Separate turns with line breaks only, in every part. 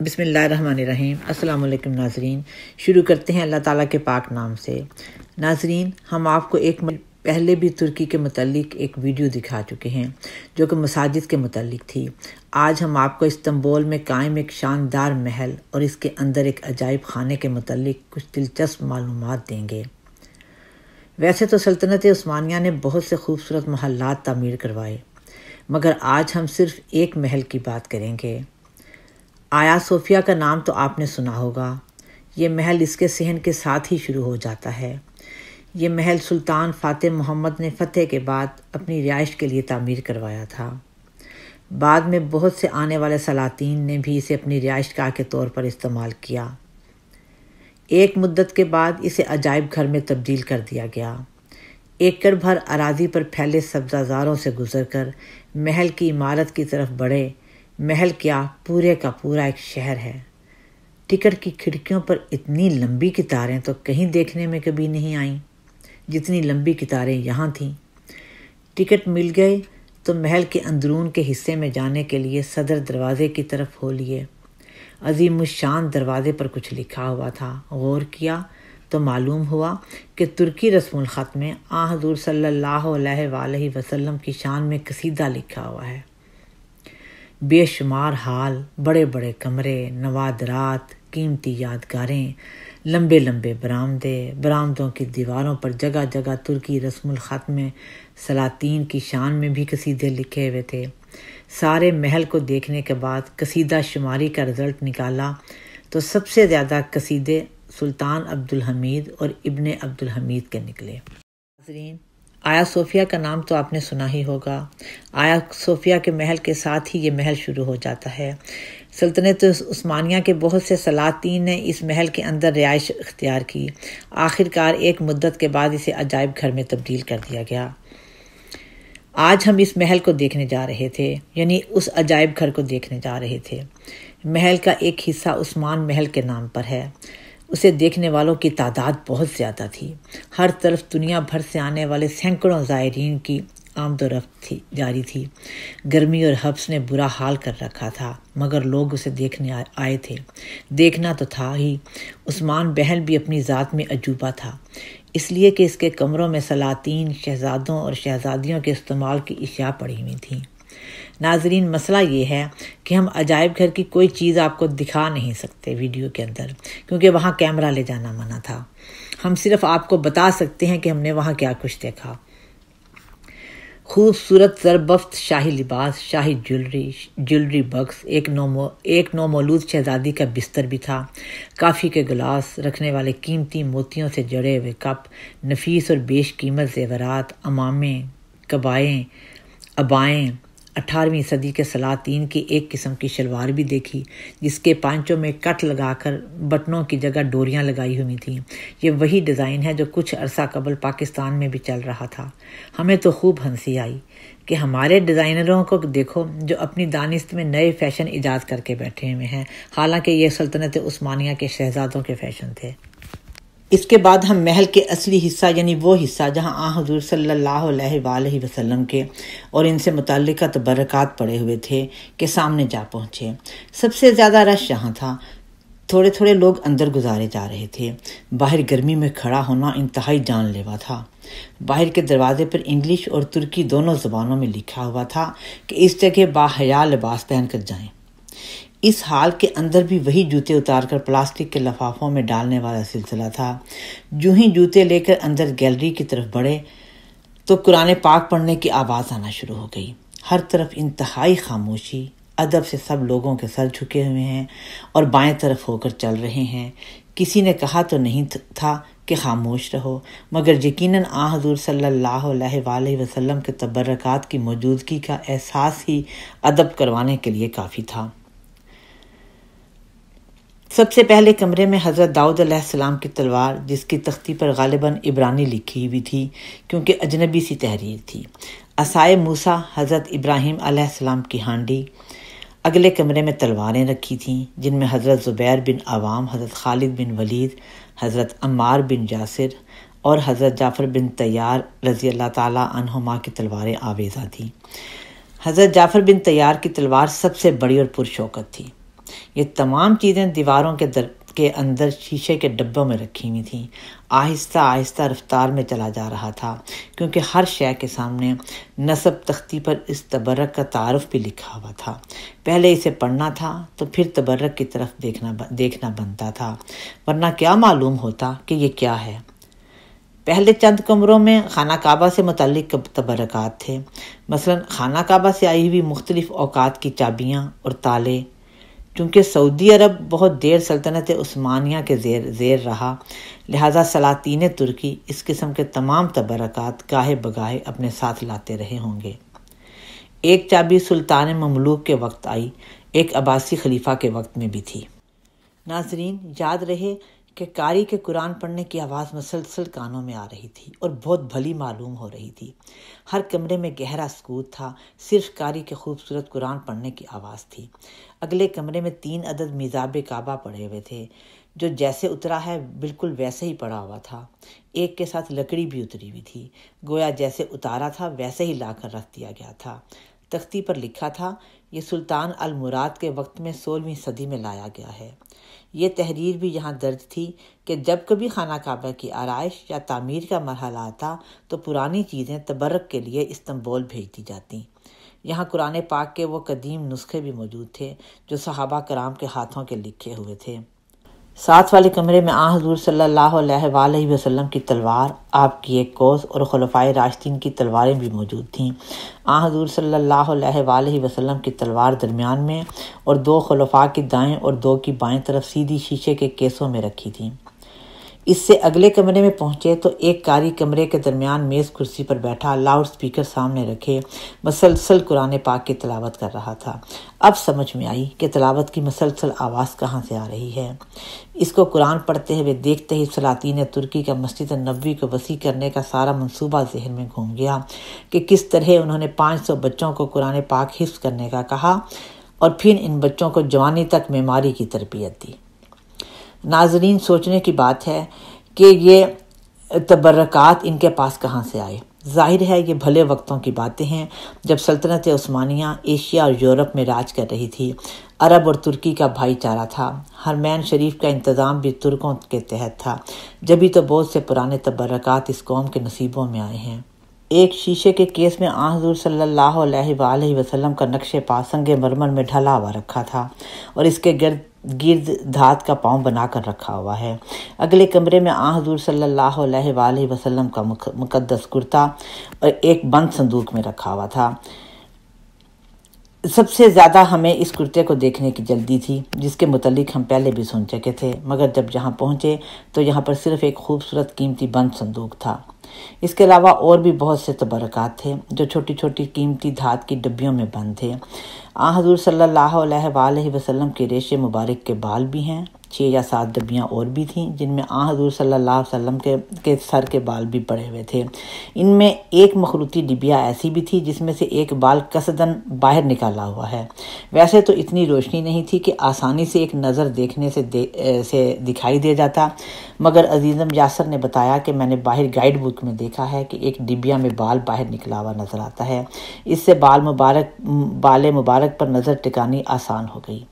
بسم اللہ الرحمن الرحیم۔ السلام علیکم ناظرین، شروع کرتے ہیں اللہ تعالیٰ کے پاک نام سے۔ ناظرین، ہم آپ کو ایک پہلے بھی ترکی کے متعلق ایک ویڈیو دکھا چکے ہیں جو کہ مساجد کے متعلق تھی۔ آج ہم آپ کو استنبول میں قائم ایک شاندار محل اور اس کے اندر ایک عجائب خانے کے متعلق کچھ دلچسپ معلومات دیں گے۔ ویسے تو سلطنت عثمانیہ نے بہت سے خوبصورت محلات تعمیر کروائے، مگر آج ہم صرف ایک محل کی بات کریں گے۔ آیا صوفیہ کا نام تو آپ نے سنا ہوگا۔ یہ محل اس کے صحن کے ساتھ ہی شروع ہو جاتا ہے۔ یہ محل سلطان فاتح محمد نے فتح کے بعد اپنی رہائش کے لیے تعمیر کروایا تھا۔ بعد میں بہت سے آنے والے سلاطین نے بھی اسے اپنی رہائش گاہ کے طور پر استعمال کیا۔ ایک مدت کے بعد اسے عجائب گھر میں تبدیل کر دیا گیا۔ ایکڑ بھر اراضی پر پھیلے سبزہ زاروں سے گزر کر محل کی عمارت کی طرف بڑھے۔ محل کیا، پورے کا پورا ایک شہر ہے۔ ٹکٹ کی کھڑکیوں پر اتنی لمبی قطاریں تو کہیں دیکھنے میں کبھی نہیں آئیں جتنی لمبی قطاریں یہاں تھیں۔ ٹکٹ مل گئے تو محل کے اندرون کے حصے میں جانے کے لیے صدر دروازے کی طرف ہو لیے۔ عظیم الشان دروازے پر کچھ لکھا ہوا تھا۔ غور کیا تو معلوم ہوا کہ ترکی رسم الخط میں حضور صلی اللہ علیہ وآلہ وسلم کی شان میں قصیدہ لکھا ہوا ہے۔ بے شمار ہال، بڑے بڑے کمرے، نوادرات، قیمتی یادگاریں، لمبے لمبے برآمدے، برآمدوں کی دیواروں پر جگہ جگہ ترکی رسم الخط میں سلاطین کی شان میں بھی قصیدے لکھے ہوئے تھے۔ سارے محل کو دیکھنے کے بعد قصیدہ شماری کا رزلٹ نکالا تو سب سے زیادہ قصیدے سلطان عبدالحمید اور ابن عبدالحمید کے نکلے۔ ناظرین، آیا صوفیہ کا نام تو آپ نے سنا ہی ہوگا۔ آیا صوفیہ کے محل کے ساتھ ہی یہ محل شروع ہو جاتا ہے۔ سلطنت عثمانیہ کے بہت سے سلاطین نے اس محل کے اندر رہائش اختیار کی۔ آخر کار ایک مدت کے بعد اسے عجائب گھر میں تبدیل کر دیا گیا۔ آج ہم اس محل کو دیکھنے جا رہے تھے، یعنی اس عجائب گھر کو دیکھنے جا رہے تھے۔ محل کا ایک حصہ عثمان محل کے نام پر ہے۔ اسے دیکھنے والوں کی تعداد بہت زیادہ تھی۔ ہر طرف دنیا بھر سے آنے والے سینکڑوں زائرین کی آمد و رفت جاری تھی۔ گرمی اور حبس نے برا حال کر رکھا تھا، مگر لوگ اسے دیکھنے آئے تھے۔ دیکھنا تو تھا ہی۔ عثمان محل بھی اپنی ذات میں عجوبہ تھا، اس لیے کہ اس کے کمروں میں سلاطین، شہزادوں اور شہزادیوں کے استعمال کی اشیاء پڑی ہوئی تھیں۔ ناظرین، مسئلہ یہ ہے کہ ہم عجائب گھر کی کوئی چیز آپ کو دکھا نہیں سکتے ویڈیو کے اندر، کیونکہ وہاں کیمرہ لے جانا منع تھا۔ ہم صرف آپ کو بتا سکتے ہیں کہ ہم نے وہاں کیا کچھ دیکھا۔ خوبصورت زربفت شاہی لباس، شاہی جیولری بکس، ایک نومولود شہزادی کا بستر بھی تھا، کافی کے گلاس، رکھنے والے قیمتی موتیوں سے جڑے ہوئے کپ، نفیس اور بیش قیمت زیورات، امامے، عبائیں۔ 18ویں صدی کے سلاطین کی ایک قسم کی شلوار بھی دیکھی جس کے پانچوں میں کٹ لگا کر بٹنوں کی جگہ ڈوریاں لگائی ہوئی تھیں۔ یہ وہی ڈیزائن ہے جو کچھ عرصہ قبل پاکستان میں بھی چل رہا تھا۔ ہمیں تو خوب ہنسی آئی کہ ہمارے ڈیزائنروں کو دیکھو جو اپنی دانست میں نئے فیشن ایجاد کر کے بیٹھے ہوئے ہیں، حالانکہ یہ سلطنت عثمانیہ کے شہزادوں کے فیشن تھے۔ اس کے بعد ہم محل کے اصلی حصہ، یعنی وہ حصہ جہاں حضور صلی اللہ علیہ وآلہ وسلم کے اور ان سے متعلقہ تبرکات پڑے ہوئے تھے، کے سامنے جا پہنچے۔ سب سے زیادہ رش یہاں تھا۔ تھوڑے تھوڑے لوگ اندر گزارے جا رہے تھے۔ باہر گرمی میں کھڑا ہونا انتہائی جان لیوا تھا۔ باہر کے دروازے پر انگلش اور ترکی دونوں زبانوں میں لکھا ہوا تھا کہ اس جگہ باحیا لباس پہن کر جائیں۔ اس حال کے اندر بھی وہی جوتے اتار کر پلاسٹک کے لفافوں میں ڈالنے والا سلسلہ تھا۔ جو ہی جوتے لے کر اندر گیلری کی طرف بڑھے تو قرآن پاک پڑھنے کی آواز آنا شروع ہو گئی۔ ہر طرف انتہائی خاموشی، ادب سے سب لوگوں کے سر جھکے ہوئے ہیں اور بائیں طرف ہو کر چل رہے ہیں۔ کسی نے کہا تو نہیں تھا کہ خاموش رہو، مگر یقیناً حضور صلی اللہ علیہ وآلہ وسلم کے تبرکات کی موجودگی کا احساس ہی ادب کروانے کے لیے کافی تھا۔ سب سے پہلے کمرے میں حضرت داؤد علیہ السلام کی تلوار، جس کی تختی پر غالباً عبرانی لکھی ہوئی تھی کیونکہ اجنبی سی تحریر تھی، عصائے موسیٰ، حضرت ابراہیم علیہ السلام کی ہانڈی۔ اگلے کمرے میں تلواریں رکھی تھیں جن میں حضرت زبیر بن عوام، حضرت خالد بن ولید، حضرت عمار بن یاسر اور حضرت جعفر بن طیار رضی اللہ تعالیٰ عنہما کی تلواریں آویزاں تھیں۔ حضرت جعفر بن طیار کی تلوار سب سے بڑی اور پرشوکت تھی۔ یہ تمام چیزیں دیواروں کے اندر شیشے کے ڈبوں میں رکھی ہوئی تھیں۔ آہستہ آہستہ رفتار میں چلا جا رہا تھا، کیونکہ ہر شے کے سامنے نصب تختی پر اس تبرک کا تعارف بھی لکھا ہوا تھا۔ پہلے اسے پڑھنا تھا تو پھر تبرک کی طرف دیکھنا بنتا تھا، ورنہ کیا معلوم ہوتا کہ یہ کیا ہے۔ پہلے چند کمروں میں خانہ کعبہ سے متعلق تبرکات تھے، مثلا خانہ کعبہ سے آئی ہوئی مختلف اوقات کی چابیاں اور تالے۔ چونکہ سعودی عرب بہت دیر سلطنت عثمانیہ کے زیر رہا، لہذا سلاطین ترکی اس قسم کے تمام تبرکات گاہے بگاہے اپنے ساتھ لاتے رہے ہوں گے۔ ایک چابی سلطان مملوک کے وقت آئی، ایک عباسی خلیفہ کے وقت میں بھی تھی۔ ناظرین، یاد رہے کہ قاری کے قرآن پڑھنے کی آواز مسلسل کانوں میں آ رہی تھی اور بہت بھلی معلوم ہو رہی تھی۔ ہر کمرے میں گہرا سکوت تھا، صرف قاری کے خوبصورت قرآن پڑھنے کی آواز تھی۔ اگلے کمرے میں 3 عدد میزاب کعبہ پڑے ہوئے تھے، جو جیسے اترا ہے بالکل ویسے ہی پڑا ہوا تھا۔ ایک کے ساتھ لکڑی بھی اتری ہوئی تھی، گویا جیسے اتارا تھا ویسے ہی لا کر رکھ دیا گیا تھا۔ تختی پر لکھا تھا، یہ سلطان المراد کے وقت میں 16ویں صدی میں لایا گیا ہے۔ یہ تحریر بھی یہاں درج تھی کہ جب کبھی خانہ کعبہ کی آرائش یا تعمیر کا مرحلہ آتا تو پرانی چیزیں تبرک کے لیے استنبول بھیج دی جاتی۔ یہاں قرآن پاک کے وہ قدیم نسخے بھی موجود تھے جو صحابہ کرام کے ہاتھوں کے لکھے ہوئے تھے۔ ساتھ والے کمرے میں حضور صلی اللہ علیہ وآلہ وسلم کی تلوار، آپ کی ایک قوس اور خلفائے راشدین کی تلواریں بھی موجود تھیں۔ حضور صلی اللہ علیہ وآلہ وسلم کی تلوار درمیان میں اور 2 خلفاء کی دائیں اور 2 کی بائیں طرف سیدھی شیشے کے کیسوں میں رکھی تھیں۔ اس سے اگلے کمرے میں پہنچے تو ایک قاری کمرے کے درمیان میز کرسی پر بیٹھا لاؤڈ سپیکر سامنے رکھے مسلسل قرآن پاک کی تلاوت کر رہا تھا۔ اب سمجھ میں آئی کہ تلاوت کی مسلسل آواز کہاں سے آ رہی ہے۔ اس کو قرآن پڑھتے ہوئے دیکھتے ہی سلاطین ترکی کا مسجد نبوی کو وسیع کرنے کا سارا منصوبہ ذہن میں گھوم گیا کہ کس طرح انہوں نے 500 بچوں کو قرآن پاک حفظ کرنے کا کہا اور پھر ان بچوں کو جوانی تک معماری کی تربیت دی۔ ناظرین، سوچنے کی بات ہے کہ یہ تبرکات ان کے پاس کہاں سے آئے۔ ظاہر ہے یہ بھلے وقتوں کی باتیں ہیں جب سلطنت عثمانیہ ایشیا اور یورپ میں راج کر رہی تھی۔ عرب اور ترکی کا بھائی چارہ تھا، حرمین شریف کا انتظام بھی ترکوں کے تحت تھا، جبھی تو بہت سے پرانے تبرکات اس قوم کے نصیبوں میں آئے ہیں۔ ایک شیشے کے کیس میں حضور صلی اللہ علیہ وآلہ وسلم کا نقش پا سنگ مرمر میں ڈھلا ہوا رکھا تھا اور اس کے گرد دھات کا پاؤں بنا کر رکھا ہوا ہے۔ اگلے کمرے میں حضور صلی اللہ علیہ وآلہ وسلم کا مقدس کرتا اور ایک بند صندوق میں رکھا ہوا تھا۔ سب سے زیادہ ہمیں اس کرتے کو دیکھنے کی جلدی تھی، جس کے متعلق ہم پہلے بھی سن چکے تھے، مگر جب یہاں پہنچے تو یہاں پر صرف ایک خوبصورت قیمتی بند صندوق تھا۔ اس کے علاوہ اور بھی بہت سے تبرکات تھے جو چھوٹی چھوٹی قیمتی دھات کی ڈبیوں میں بند تھے۔ حضور صلی اللہ علیہ وآلہ وسلم کے ریشے مبارک کے بال بھی ہیں۔ 6 یا 7 ڈبیاں اور بھی تھیں جن میں حضور صلی اللہ علیہ وسلم کے سر کے بال بھی پڑے ہوئے تھے۔ ان میں ایک مخروطی ڈبیا ایسی بھی تھی جس میں سے ایک بال قصداً باہر نکالا ہوا ہے۔ ویسے تو اتنی روشنی نہیں تھی کہ آسانی سے ایک نظر دیکھنے سے دکھائی دے جاتا، مگر عزیزم یاسر نے بتایا کہ میں نے باہر گائیڈ بک میں دیکھا ہے کہ ایک ڈبیا میں بال باہر نکلا ہوا نظر آتا ہے۔ اس سے بال مبارک پر نظر ٹکانی آسان ہو گئی۔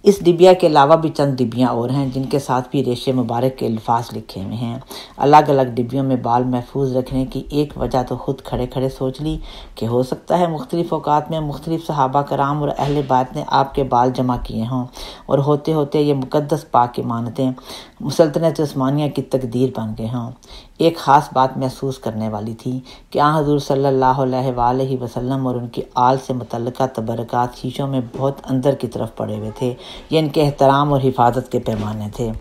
اس ڈبیا کے علاوہ بھی چند ڈبیاں اور ہیں جن کے ساتھ بھی ریشے مبارک کے الفاظ لکھے ہوئے ہیں۔ الگ الگ ڈبیوں میں بال محفوظ رکھنے کی ایک وجہ تو خود کھڑے کھڑے سوچ لی کہ ہو سکتا ہے مختلف اوقات میں مختلف صحابہ کرام اور اہل بیت نے آپ کے بال جمع کیے ہوں اور ہوتے ہوتے یہ مقدس پاک امانتیں سلطنت عثمانیہ کی تقدیر بن گئے ہوں۔ ایک خاص بات محسوس کرنے والی تھی کہ حضور صلی اللہ علیہ وآلہ وسلم اور ان کی آل سے متعلقہ تبرکات شیشوں میں بہت اندر کی طرف پڑے ہوئے تھے۔ یہ ان کے احترام اور حفاظت کے پیمانے تھے۔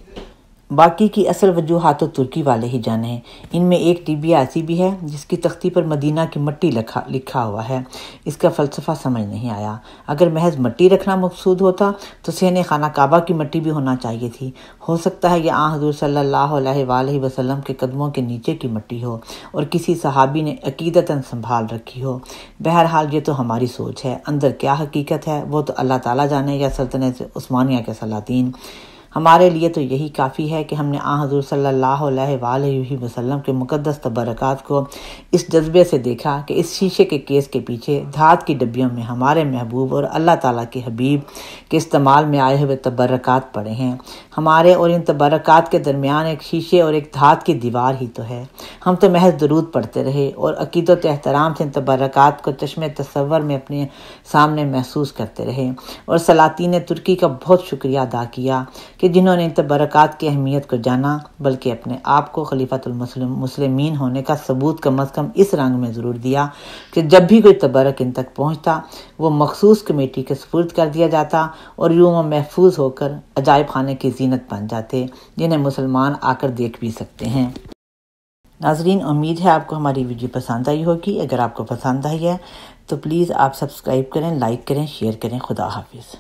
باقی کی اصل وجوہات تو ترکی والے ہی جانے ہیں۔ ان میں ایک ڈبیا ایسی بھی ہے جس کی تختی پر مدینہ کی مٹی لکھا ہوا ہے۔ اس کا فلسفہ سمجھ نہیں آیا۔ اگر محض مٹی رکھنا مقصود ہوتا تو صحن خانہ کعبہ کی مٹی بھی ہونا چاہیے تھی۔ ہو سکتا ہے یہ حضور صلی اللہ علیہ وآلہ وسلم کے قدموں کے نیچے کی مٹی ہو اور کسی صحابی نے عقیدتاً سنبھال رکھی ہو۔ بہرحال یہ تو ہماری سوچ ہے، اندر کیا حقیقت ہے وہ تو اللہ تعالیٰ جانے یا سلطنت عثمانیہ کے سلاطین۔ ہمارے لیے تو یہی کافی ہے کہ ہم نے حضور صلی اللہ علیہ وآلہ وسلم کے مقدس تبرکات کو اس جذبے سے دیکھا کہ اس شیشے کے کیس کے پیچھے دھات کی ڈبیوں میں ہمارے محبوب اور اللہ تعالیٰ کے حبیب کے استعمال میں آئے ہوئے تبرکات پڑے ہیں۔ ہمارے اور ان تبرکات کے درمیان ایک شیشے اور ایک دھات کی دیوار ہی تو ہے۔ ہم تو محض درود پڑھتے رہے اور عقیدت و احترام سے ان تبرکات کو چشم تصور میں اپنے سامنے محسوس کرتے رہے، اور سلاطین ترکی کا بہت شکریہ ادا کیا کہ جنہوں نے ان تبرکات کی اہمیت کو جانا، بلکہ اپنے آپ کو خلیفۃ المسلمین ہونے کا ثبوت کم از کم اس رنگ میں ضرور دیا کہ جب بھی کوئی تبرک ان تک پہنچتا وہ مخصوص کمیٹی کے سپرد کر دیا جاتا اور یوں وہ محفوظ ہو کر عجائب خانے کی زینت بن جاتے جنہیں مسلمان آ کر دیکھ بھی سکتے ہیں۔ ناظرین، امید ہے آپ کو ہماری ویڈیو پسند آئی ہوگی۔ اگر آپ کو پسند آئی ہے تو پلیز آپ سبسکرائب کریں، لائک کریں، شیئر کریں۔ خدا حافظ۔